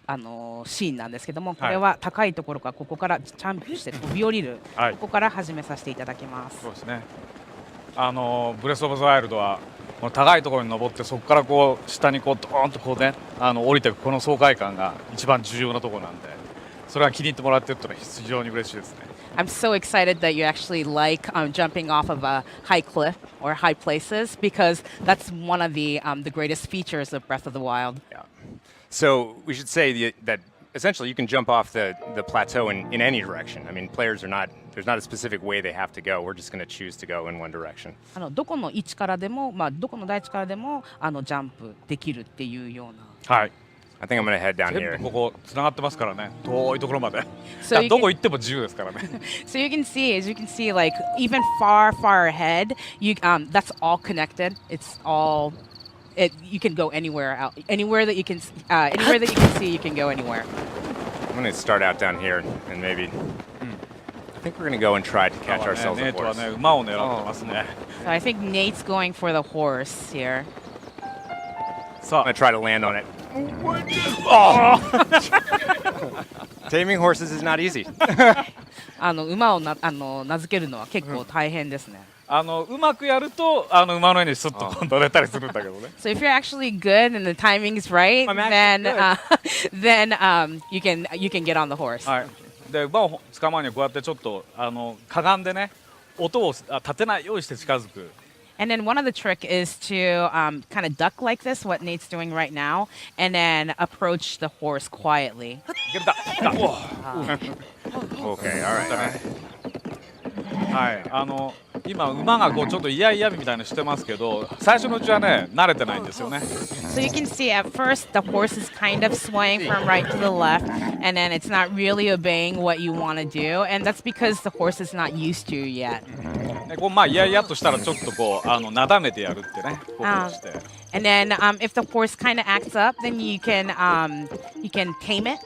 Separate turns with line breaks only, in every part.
シーンなんですけども、これは高いところからここからジャンプして飛び降りる、ここから始めさせていただきます。
そうですね。ブレスオブザワイルドはこの高いところに登ってそこからこう下にこうドーンとこうね降りていくこの爽快感が一番重要なところなんで、それは気に入ってもらってるというのは非常に嬉しいですね。
I'm so excited that you actually like jumping off of a high cliff or high places because that's one of the greatest features of Breath of the Wild.
Yeah. So we should say that essentially you can jump off the plateau in any direction. I mean, players are not, there's not a specific way they have to go. We're just going to choose to go in one direction.
どこの位置からでも、どこの大地からでもジャンプできるっていうような。
はい。
I think I'm going to head down here.
全部ここつながってますからね。遠いところまで。
So
どこ行っても自由ですからね。
So you can see, like even far ahead, that's all connected. It's all. You can go anywhere out, anywhere that you can see, you can go anywhere.
I'm going to start out down here and maybe. I think we're going to go and try to catch ourselves a horse.
馬を狙ってますね。
So I think Nate's going for the horse here.
So I'm going to try to land on it. Oh! Taming horses is not easy.
馬を名付けるのは結構大変ですね。
うまくやると馬の上にスッと乗れたりするんだけどね。
So if you're actually good and the timing is right, then you can get on the horse.
はい。で馬を捕まえにこうやってちょっとかがんでね、音を立てないようにして近づく。
And then one of the trick is to kind of duck like this, what Nate's doing right now, and then approach the horse quietly.
Okay, all right.
はい、今馬がこうちょっとイヤイヤみたいにしてますけど、最初のうちはね慣れてないんですよね。
So you can see at first the horse is kind of swaying from right to the left, and then it's not really obeying what you want to do, and that's because the horse is not used to yet.
こうイヤイヤとしたらちょっとこうなだめてやるってね、こうして。
And then if the horse kind of acts up, then you can tame it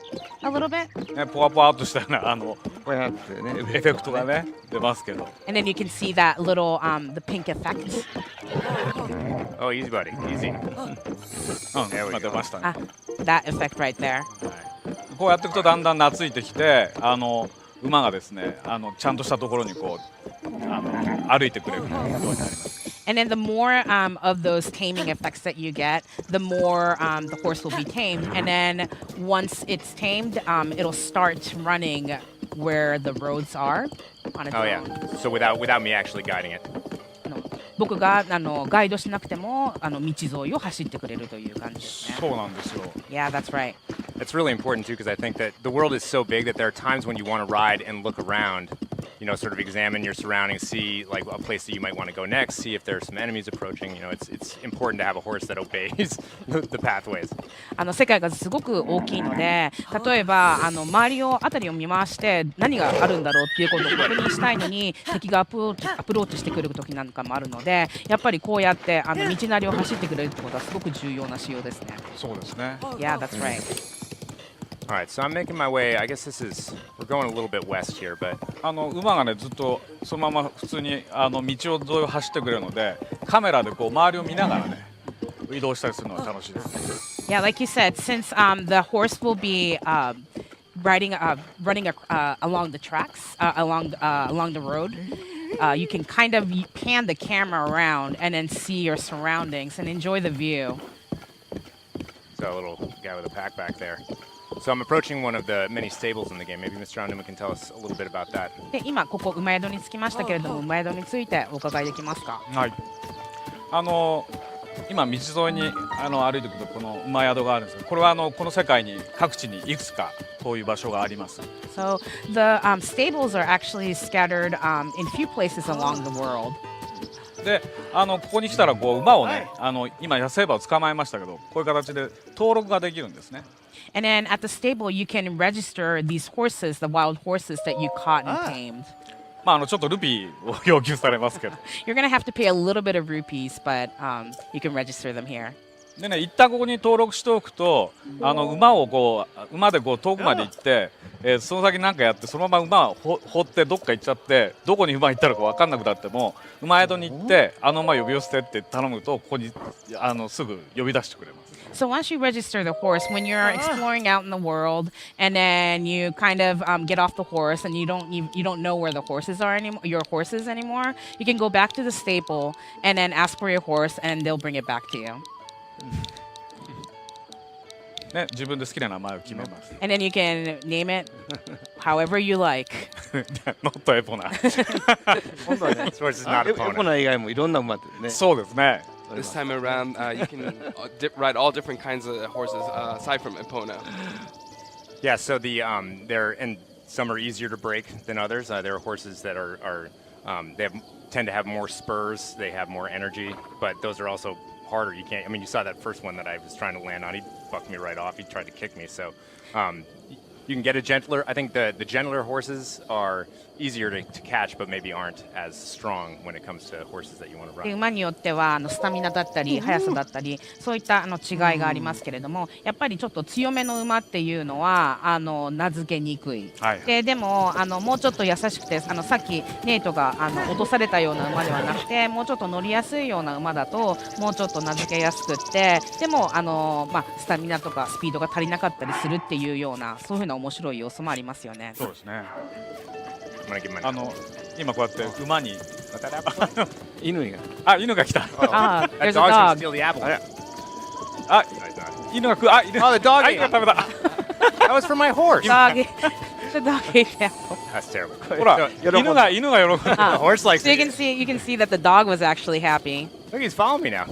a little bit.
ね、ポワポワっとしたようなこうやってねエフェクトがね出ますけど。
And then you can see that little the pink effect.
Oh, easy, buddy, easy.
今出ましたね。
That effect right there.
こうやっていくとだんだん懐いてきて、馬がですね、ちゃんとしたところにこう歩いてくれるようになります。
And then the more of those taming effects that you get, the more the horse will be tamed. And then once it's tamed, it'll start running where the roads are on its own.
Oh yeah. So without me actually guiding it.
僕がガイドしなくても道沿いを走ってくれるという感じですね。
そうなんですよ。
Yeah, that's right.
It's really important too because I think that the world is so big that there are times when you want to ride and look around, you know, sort of examine your surroundings, see like a place that you might want to go next, see if there are some enemies approaching. You know, it's important to have a horse that obeys the pathways.
世界がすごく大きいので、例えば周りを辺りを見回して何があるんだろうっていうことを確認したいのに敵がアプローチしてくる時なんかもあるので、やっぱりこうやって道なりを走ってくれるってことはすごく重要な仕様ですね。
そうですね。
Yeah, that's right.
All right, so I'm making my way. I guess we're going a little bit west here, but
馬がねずっとそのまま普通に道を沿いを走ってくれるので、カメラでこう周りを見ながらね移動したりするのが楽しいですね。
Yeah, like you said, since the horse will be running along the tracks, along the road, you can kind of pan the camera around and then see your surroundings and enjoy the view.
So a little guy with a pack back there. So I'm approaching one of the many stables in the game. Maybe Mr. Onuma can tell us a little bit about that.
で、今ここ馬宿に着きましたけれども、馬宿についてお伺いできますか？
はい。今道沿いに歩いていくとこの馬宿があるんですけど、これはこの世界に各地にいくつかこういう場所があります。
So the stables are actually scattered in few places along the world.
で、ここに来たらこう馬をね、今野生馬を捕まえましたけど、こういう形で登録ができるんですね。
And then at the stable, you can register these horses, the wild horses that you caught and tamed.
ちょっとルピーを要求されますけど。
You're gonna have to pay a little bit of rupees, but you can register them here.
でね、一旦ここに登録しておくと、馬でこう遠くまで行って、その先なんかやってそのまま馬を放ってどっか行っちゃって、どこに馬行ったのか分かんなくなっても馬宿に行って馬呼び寄せてって頼むとここにすぐ呼び出してくれます。
So once you register the horse, when you're exploring out in the world, and then you kind of get off the horse, and you don't know where the horses are anymore, your horses anymore, you can go back to the stable and then ask for your horse, and they'll bring it back to you.
ね、自分で好きな名前を決めます。
And then you can name it however you like.
ノットエポナ。
今度はね、
This horse is not
エ
Epona.
ポナ以外もいろんな馬ってね。
そうですね。
This time around, you can ride all different kinds of horses aside from Epona.
Yeah, so they're and some are easier to break than others. There are horses that tend to have more spurs, they have more energy, but those are also harder. You can't. I mean, you saw that first one that I was trying to land on. He bucked me right off. He tried to kick me. So you can get a gentler. I think the gentler horses are easier to catch, but maybe aren't as strong when it comes to horses that you want to
で
ride.
馬によってはスタミナだったり速さだったりそういった違いがありますけれども、やっぱりちょっと強めの馬っていうのは名付けにくい、
はい、
でももうちょっと優しくてさっきネイトが落とされたような馬ではなくて、もうちょっと乗りやすいような馬だともうちょっと名付けやすくって、でもスタミナとかスピードが足りなかったりするっていうような、そういうふうな面白い要素もありますよね。
そうですね。
I'm gonna give him
今こうやって馬に
犬が。
あ、犬が来た。
Ah,
That
there's
dog's gonna
a dog.
steal the apple.
あ、
No, he's not.
犬が食う。あ、犬。
Oh, the dog
あ、
ate
犬が
it.
食べた。
That was for my horse.
Dog, the dog ate the apple.
That's terrible.
ほら、
So,
犬が喜んでる。
the horse likes
So you
it.
can see that the dog was actually happy.
Look, he's following me now.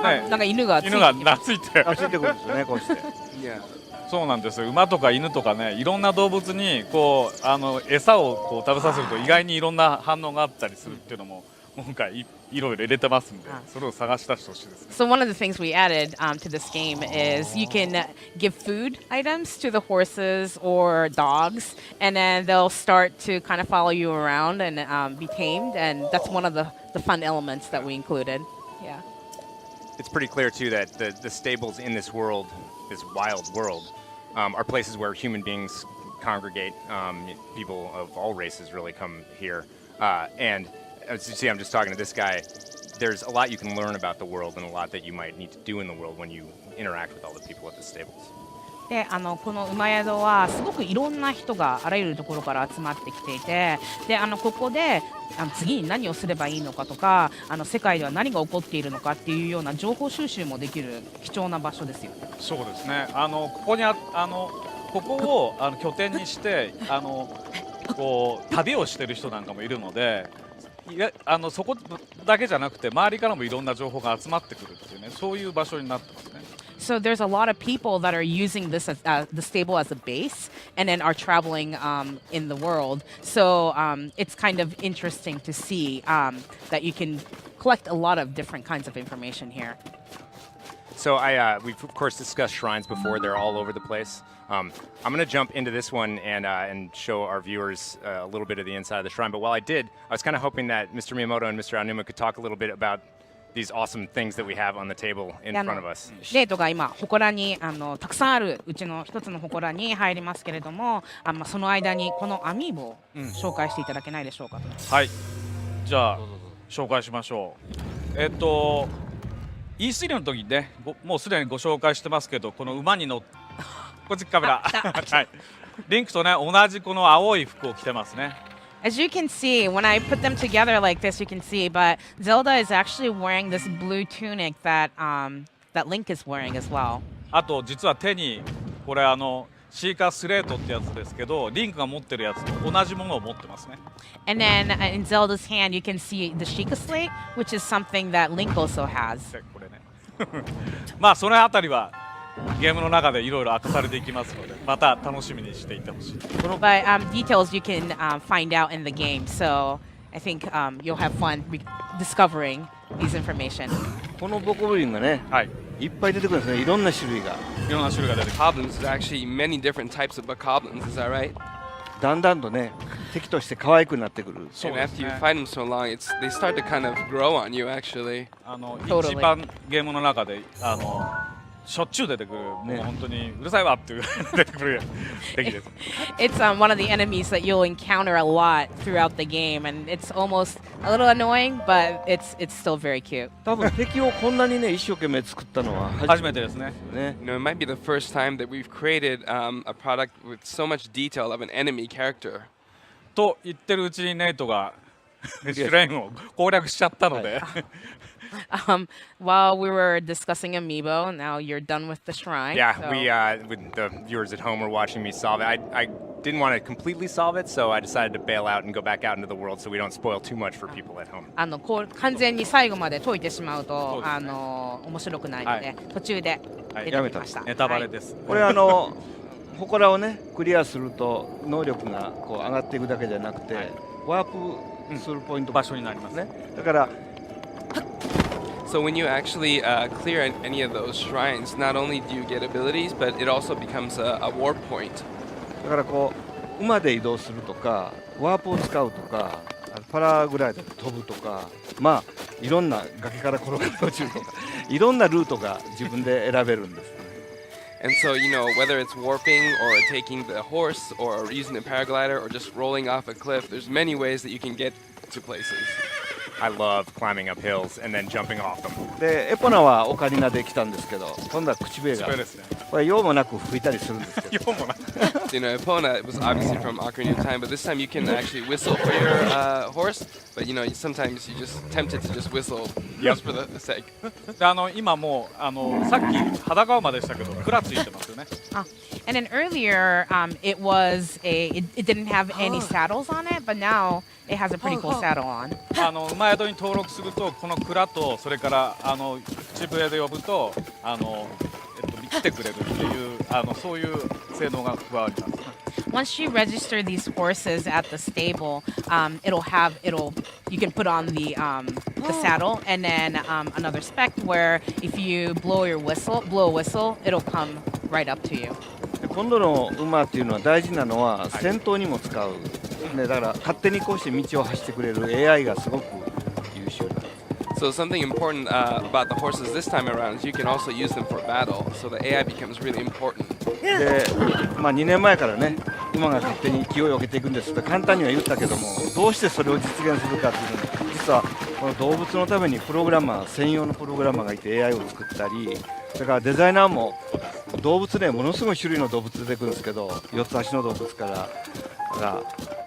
ね、
なんか犬がつい
犬が懐いて。
あ、ついてくるんですよね、こうして。
Yeah.
そうなんですよ。馬とか犬とかね、いろんな動物にこう餌をこう食べさせると意外にいろんな反応があったりするっていうのも今回いろいろ入れてますんで、それを探し出してほしいですね。
So one of the things we added to this game is you can give food items to the horses or dogs, and then they'll start to kind of follow you around and be tamed, and that's one of the fun elements that we included. Yeah.
It's pretty clear too that the stables in this world, this wild world, are places where human beings congregate. People of all races really come here, and as you see, I'm just talking to this guy. There's a lot you can learn about the world and a lot that you might need to do in the world when you interact with all the people at the stables.
でこの馬宿はすごくいろんな人があらゆるところから集まってきていて、でここで次に何をすればいいのかとか世界では何が起こっているのかっていうような情報収集もできる貴重な場所ですよね。
そうですね。ここにここを拠点にしてこう旅をしてる人なんかもいるので、いやそこだけじゃなくて周りからもいろんな情報が集まってくるっていうね、そういう場所になってますね。
So there's a lot of people that are using this as the stable as a base, and then are traveling in the world. So it's kind of interesting to see that you can collect a lot of different kinds of information here.
So we've of course discussed shrines before. They're all over the place. I'm going to jump into this one and show our viewers a little bit of the inside of the shrine. But while I did, I was kind of hoping that Mr. Miyamoto and Mr. Aonuma could talk a little bit about these awesome things that we have on the table in front of us.
レイトが今祠にたくさんあるうちの一つの祠に入りますけれども、その間にこのアミーボを紹介していただけないでしょうかと。
はい。じゃあ紹介しましょう。E3 の時にね、もうすでにご紹介してますけど、この馬に乗ってこっちカメラ。はい。リンクとね同じこの青い服を着てますね。
As you can see, when I put them together like this, you can see, but Zelda is actually wearing this blue tunic that Link is wearing as well.
あと実は手にこれシーカースレートってやつですけど、リンクが持ってるやつと同じものを持ってますね。
And then in Zelda's hand, you can see the Sheikah Slate, which is something that Link also has.
これね。まあそのあたりはゲームの中でいろいろ明かされていきますので、また楽しみにしていてほしい。
But details you can find out in the game, so I think you'll have fun discovering these information.
このボコブリンがね、
はい。
いっぱい出てくるんですね。いろんな種類が。
いろんな種類が出てくる。
Bokoblins is actually many different types of bokoblins, is that right?
だんだんとね、敵として可愛くなってくる。
そう
And
です
after you
ね。
fight them so long, they start to kind of grow on you actually.
Totally.
一番ゲームの中でしょっちゅう出てくる、もう本当にうるさいわっていう出てくる敵です。
It's one of the enemies that you'll encounter a lot throughout the game, and it's almost a little annoying, but it's still very cute.
多分敵をこんなにね一生懸命作ったのは
初めてですね。
ね。
You know, it might be the first time that we've created a product with so much detail of an enemy character.
と言ってるうちにネイトがシュレンを攻略しちゃったので、
While we were discussing Amiibo, now you're done with the shrine.
Yeah,
so-
we with the viewers at home were watching me solve it. I didn't want to completely solve it, so I decided to bail out and go back out into the world so we don't spoil too much for people at home.
こう完全に最後まで解いてしまうと
そうですね
面白くないので、
はい
途中で出てきました。
ネタバレです。
これ祠をねクリアすると能力がこう上がっていくだけじゃなくて、ワープするポイント
場所になりますね。
ね。だから
So when you actually clear any of those shrines, not only do you get abilities, but it also becomes a warp point.
だからこう馬で移動するとかワープを使うとかパラグライダーで飛ぶとか、まあいろんな崖から転がって落ちるとかいろんなルートが自分で選べるんですね。
And so, you know, whether it's warping or taking the horse or using the paraglider or just rolling off a cliff, there's many ways that you can get to places.
I love climbing up hills and then jumping off them.
でエポナはオカリナで来たんですけど、今度は口笛が
これですね。
これ用もなく吹いたりするんですけど、
ようもな
You know, Epona was obviously from Ocarina of Time, but this time you can actually whistle for your horse. But you know, sometimes you just tempted to just whistle just for the sake.
で今もうさっき裸馬でしたけどクラついてますよね。
And then earlier, it didn't have any saddles on it, but now it has a pretty cool saddle on.
馬宿に登録するとこの蔵とそれから口笛で呼ぶと来てくれるっていうそういう性能が加わります。
Once you register these horses at the stable, you can put on the saddle, and then another spec where if you blow a whistle, it'll come right up to you.
で今度の馬っていうのは大事なのは戦闘にも使う、ね、だから勝手にこうして道を走ってくれる AI がすごく優秀なんです。
So something important about the horses this time around is you can also use them for battle. So the AI becomes really important.
で、まあ、2年前からね馬が勝手に気をよけていくんですって簡単には言ったけども、どうしてそれを実現するかっていうのは実はこの動物のために専用のプログラマーがいて AI を作ったり、それからデザイナーも動物ねものすごい種類の動物出てくるんですけど、4つ足の動物から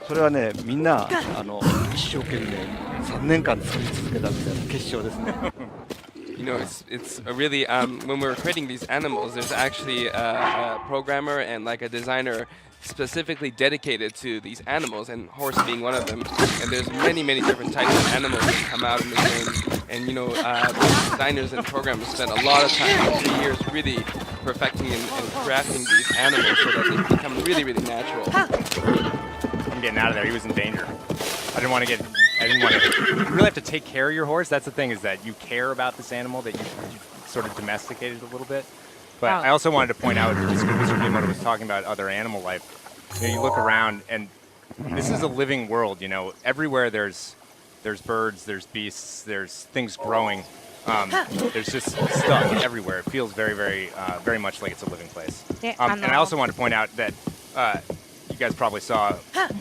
それはねみんな一生懸命3年間作り続けたみたいな結晶ですね。
You know, it's a really when we're creating these animals, there's actually a programmer and like a designer specifically dedicated to these animals, and horse being one of them. And there's many different types of animals that come out in the game. And you know, designers and programmers spend a lot of time, 3 years, really perfecting and crafting these animals so that they become really natural.
I'm getting out of there. He was in danger. I didn't want to. You really have to take care of your horse. That's the thing, is that you care about this animal, that you sort of domesticated a little bit. But I also wanted to point out, just because Mr. Miyamoto was talking about other animal life, you look around and this is a living world. You know, everywhere there's birds, there's beasts, there's things growing. There's just stuff everywhere. It feels very much like it's a living place. And I also wanted to point out that you guys probably saw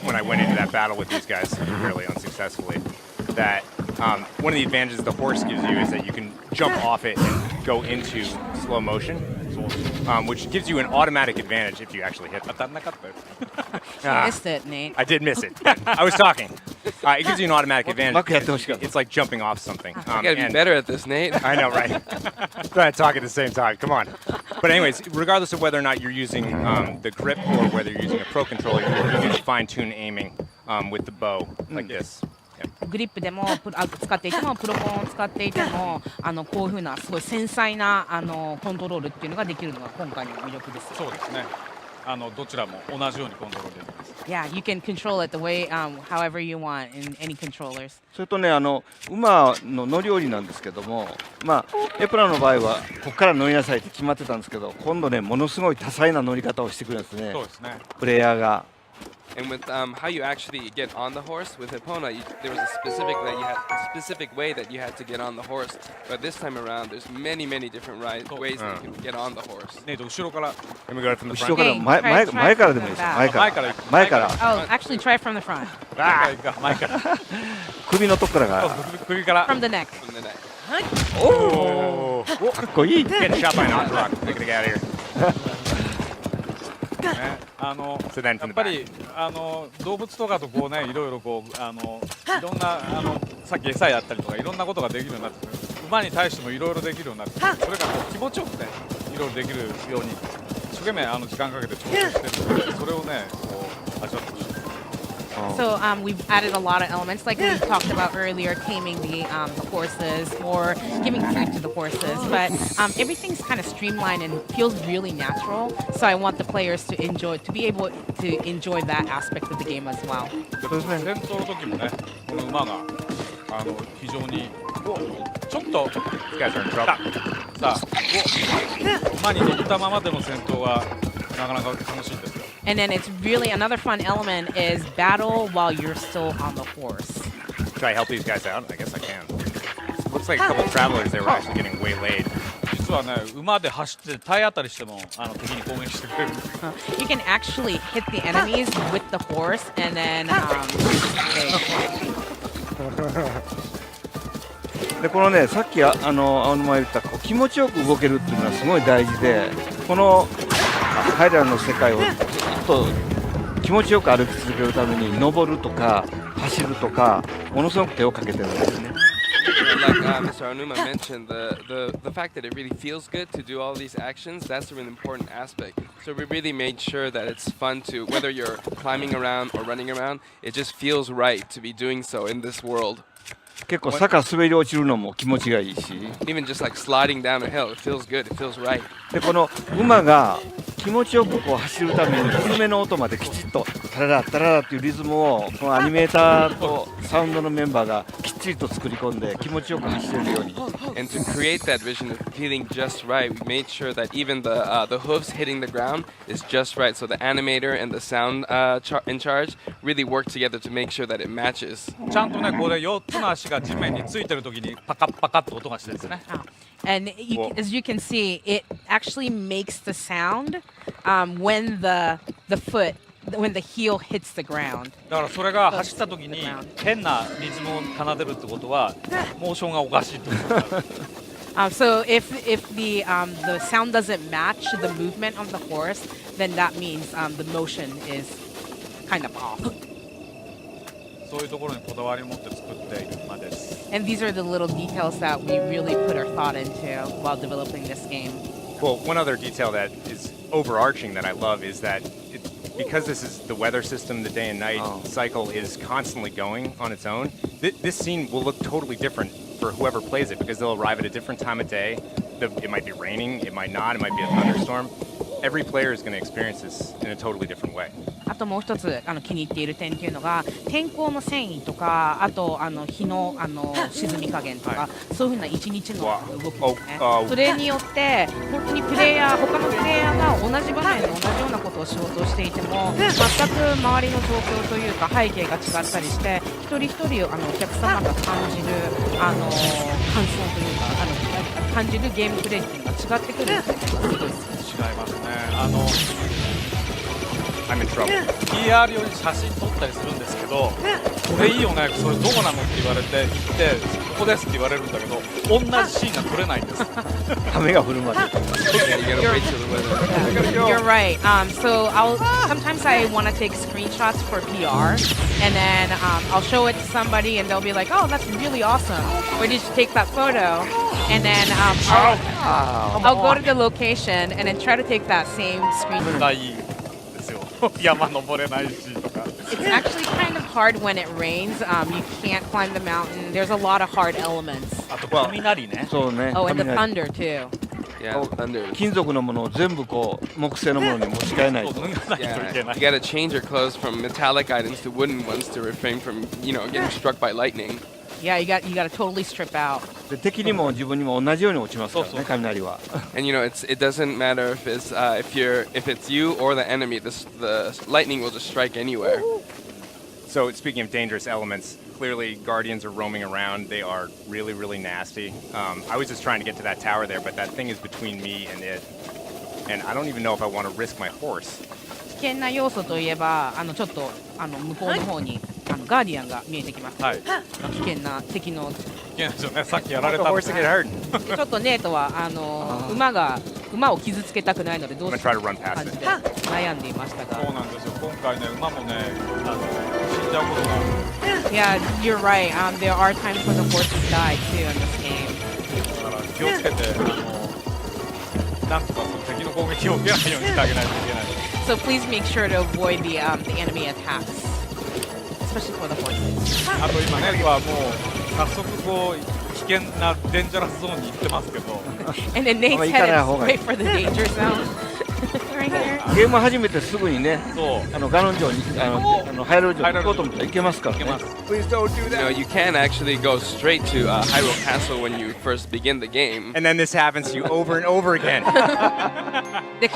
when I went into that battle with these guys, really unsuccessfully, that one of the advantages the horse gives you is that you can jump off it and go into slow motion, which gives you an automatic advantage if you actually hit them.
当たんなかったよ。
You missed it, Nate.
I did miss it. I was talking. It gives you an automatic advantage.
バックやってほしかった。
It's like jumping off something.
You gotta be
and-
better at this, Nate.
I know, right? Trying to talk at the same time. Come on. But anyways, regardless of whether or not you're using the grip or whether you're using a pro controller, you can fine-tune aiming with the bow like this.
グリップでも使っていてもプロコンを使っていてもこういう風なすごい繊細なコントロールっていうのができるのが今回の魅力です。
そうですね。どちらも同じようにコントロールできます。
Yeah, you can control it the way however you want in any controllers.
それとね馬の乗り降りなんですけども、まあエプラの場合はここから乗りなさいって決まってたんですけど、今度ねものすごい多彩な乗り方をしてくるんですね。
そうですね。
プレイヤーが。
And with how you actually get on the horse with Epona, there was a specific way that you had to get on the horse. But this time around, there's many different ways that you can get on the horse.
ねえと後ろから
Can we go from the
後ろ
front?
から
Hey,
前
try
前からでもいい
from
です
the
前から
前から行く
前から
Oh, actually, try from the front.
前から前から
首のとこからが
首から
From the neck.
From the neck.
Oh,
かっこいい
getting shot by an Octorok. We gotta get out of here.
ね
So then
や
from
っ
the
ぱ
back.
り動物とかとこうねいろいろこういろんなさっき餌やったりとかいろんなことができるようになってくる馬に対してもいろいろできるようになってくるそれがこう気持ちよくねいろいろできるように一生懸命時間かけて調整してるのでそれをねこう味わってほしい
So we've added a lot of elements, like we talked about earlier, taming the horses or giving food to the horses. But everything's kind of streamlined and feels really natural. So I want the players to be able to enjoy that aspect of the game as well.
そうですね
戦闘の時もねこの馬が非常にちょっと
These guys are in trouble.
さあ馬に乗ったままでの戦闘がなかなか楽しいんですよ
And then it's really another fun element is battle while you're still on the horse.
Should I help these guys out? I guess I can. Looks like a couple of travelers, they were actually getting waylaid.
実はね馬で走って体当たりしても敵に攻撃してくれる
You can actually hit the enemies with the horse, and then they
でこのねさっき青沼が言ったこう気持ちよく動けるっていうのはすごい大事でこの彼らの世界をちょっと気持ちよく歩き続けるために登るとか走るとかものすごく手をかけてるんですね。
Like Mr. Aonuma mentioned, the fact that it really feels good to do all these actions, that's a really important aspect. So we really made sure that it's fun to, whether you're climbing around or running around, it just feels right to be doing so in this world.
結構坂滑り落ちるのも気持ちがいいし
Even just like sliding down a hill, it feels good, it feels right.
でこの馬が気持ちよくこう走るために爪の音まできちっとタララタララっていうリズムをこのアニメーターとサウンドのメンバーがきっちりと作り込んで気持ちよく走れるように
And to create that vision of feeling just right, we made sure that even the hooves hitting the ground is just right. So the animator and the sound in charge really work together to make sure that it matches.
ちゃんとねこれ4つの足が地面についてる時にパカッパカッと音がしてるんですね
and as you can see, it actually makes the sound when the heel hits the ground.
だからそれが走った時に変なリズムを奏でるってことはモーションがおかしいってことになる
So if the sound doesn't match the movement of the horse, then that means the motion is kind of off.
そういうところにこだわりを持って作っている馬です
And these are the little details that we really put our thought into while developing this game.
Well, one other detail that is overarching that I love is that because this is the weather system, the day and night cycle is constantly going on its own, this scene will look totally different for whoever plays it because they'll arrive at a different time of day. It might be raining, it might not, it might be a thunderstorm. Every player is going to experience this in a totally different way.
あともう一つ気に入っている点っていうのが天候の遷移とかあと日の沈み加減とかそういうふうな一日の動きですね。それによって本当に他のプレイヤーが同じ場面で同じようなことを仕事をしていても全く周りの状況というか背景が違ったりして一人一人お客様が感じる感想というか感じるゲームプレイっていうのが違ってくるっていうのがすごい好きです。
違いますね
I'm in trouble.
PR 用に写真撮ったりするんですけどこれいいよねそれどこなのって言われて行ってここですって言われるんだけど同じシーンが撮れないんです
雨が降るまで
Yeah, you gotta wait till the weather.
You're right. So sometimes I want to take screenshots for PR, and then I'll show it to somebody, and they'll be like, "Oh, that's really awesome. Where did you take that photo?" And then I'll go to the location and then try to take that same screenshot.
がいいですよ山登れないしとか
It's actually kind of hard when it rains. You can't climb the mountain. There's a lot of hard elements.
あと雷ね
そうね
Oh, and the
雷
thunder too.
Yeah, thunder.
金属のものを全部こう木製のものに持ち替えないと
そう脱がないとい
Yeah,
けない
you gotta change your clothes from metallic items to wooden ones to refrain from, getting struck by lightning.
Yeah, you got to totally strip out.
で敵にも自分にも同じように落ちますからね、
そうそう
雷は。
And you know, it doesn't matter if it's you or the enemy. The lightning will just strike anywhere.
So speaking of dangerous elements, clearly guardians are roaming around. They are really, really nasty. I was just trying to get to that tower there, but that thing is between me and it. And I don't even know if I want to risk my horse.
危険な要素といえばちょっと向こうの方にガーディアンが見えてきます。
はい。
危険な敵の
いけないですよね。さっきやら
I
れ
want
た
the
ん
horse
で
to get hurt.
ちょっとネートは馬を傷つけたくないのでどう
I'm
し
gonna
よ
try to
う
run
感
past
じ
it.
で悩んでいました
そう
が。
なんですよ。今回ね、馬もね、死んじゃうことがある。
Yeah, you're right. There are times when the horses die too in this game.
だから気をつけて、なんとかその敵の攻撃を受けないようにしてあげないといけない。
So please make sure to avoid the enemy attacks, especially for the horses.
あと今ね、はもう早速こう危険なデンジャラスゾーンに行ってますけど、
And then Nate's
行かない方
headed
がいい。
straight for the danger zone. Right here.
ゲーム始めてすぐにね、
そう
ガノン城にハイロ城に行こうと思ったら行けますからね。
いけます。
Please don't do
You know, you can actually go straight to Hyrule Castle when you first begin the game.
And then this happens to you over and over again.
で